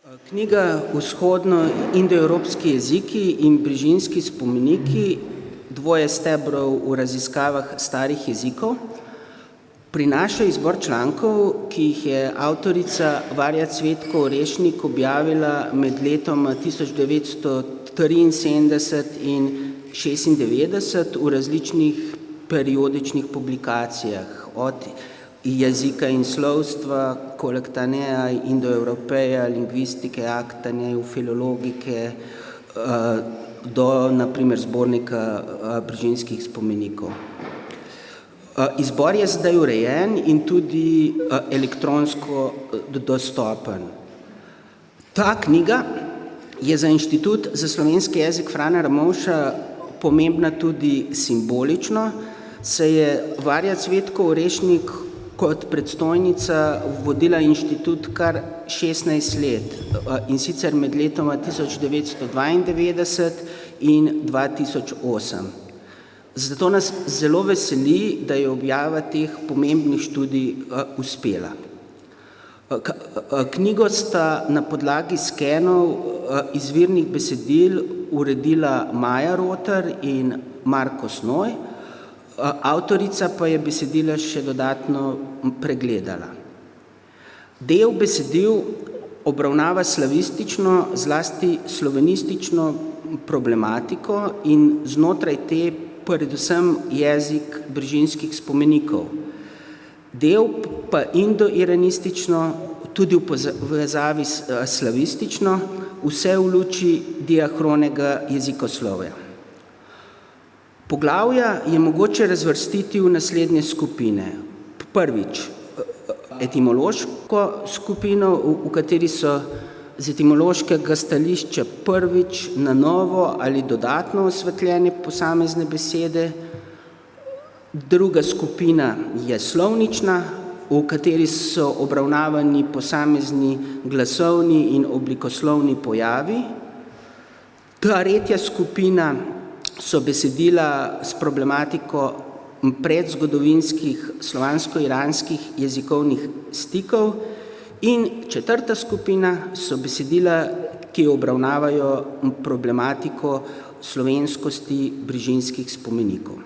Knjiga Vzhodno-indoevropski jeziki in brižinski spomeniki, dvoje stebrov v raziskavah starih jezikov, prinaša izbor člankov, ki jih je avtorica Varja Cvetko Orešnik objavila med letoma 1973 in 1996 v različnih periodičnih publikacijah, od jezika in slovstva, kolektanea, indoevropeja, lingvistike, aktanea, filologike, do, na primer, zbornika brižinskih spomenikov. Izbor je zdaj urejen in tudi elektronsko dostopen. Ta knjiga je za Inštitut za slovenski jezik Frana Ramovša pomembna tudi simbolično, saj je Varja Cvetko Orešnik kot predstojnica vodila inštitut kar 16 let, in sicer med letoma 1992 in 2008. Zato nas zelo veseli, da je objava teh pomembnih študij uspela. Knjigo sta na podlagi skenov izvirnih besedil uredila Maja Rotar in Marko Snoj, avtorica pa je besedila še dodatno pregledala. Del besedil obravnava slavistično, zlasti slovenistično problematiko in znotraj te predvsem jezik brižinskih spomenikov. Del pa indoiranistično, tudi v povezavi slavistično, vse v luči diahronega jezikoslovja. Poglavja je mogoče razvrstiti v naslednje skupine. Prvič, etimološko skupino, v kateri so z etimološkega stališča prvič na novo ali dodatno osvetljene posamezne besede. Druga skupina je slovnična, v kateri so obravnavani posamezni glasovni in oblikoslovni pojavi. Tretja skupina so besedila s problematiko predzgodovinskih slovansko-iranskih jezikovnih stikov in četrta skupina so besedila, ki obravnavajo problematiko slovenskosti brižinskih spomenikov.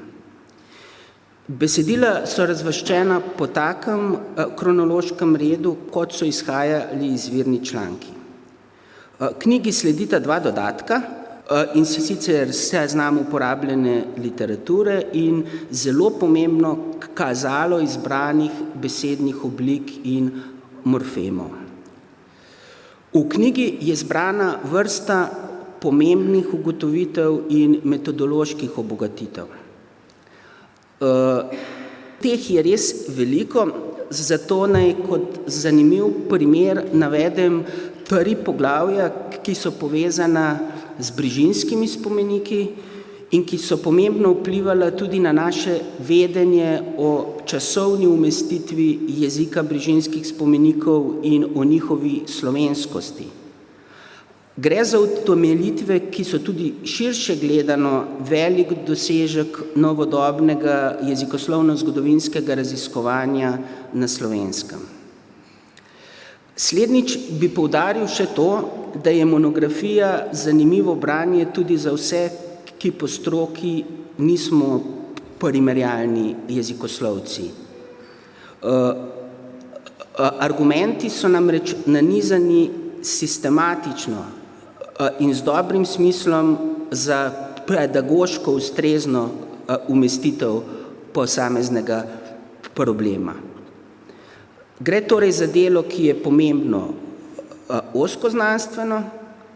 Besedila so razvrščena po takem kronološkem redu, kot so izhajali izvirni članki. Knjigi sledita dva dodatka, in sicer seznam uporabljene literature in zelo pomembno kazalo izbranih besednih oblik in morfemov. V knjigi je zbrana vrsta pomembnih ugotovitev in metodoloških obogatitev. Teh je res veliko, zato naj kot zanimiv primer navedem 3 poglavja, ki so povezana z brižinskimi spomeniki in ki so pomembno vplivala tudi na naše vedenje o časovni umestitvi jezika brižinskih spomenikov in o njihovi slovenskosti. Gre za utemeljitve, ki so tudi širše gledano velik dosežek novodobnega jezikoslovno-zgodovinskega raziskovanja na Slovenskem. Slednjič bi poudaril še to, da je monografija zanimivo branje tudi za vse, ki po stroki nismo primerjalni jezikoslovci. Argumenti so namreč nanizani sistematično in z dobrim smislom za pedagoško ustrezno umestitev posameznega problema. Gre torej za delo, ki je pomembno ozkoznanstveno,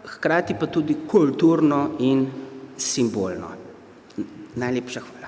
hkrati pa tudi kulturno in simbolno. Najlepša hvala.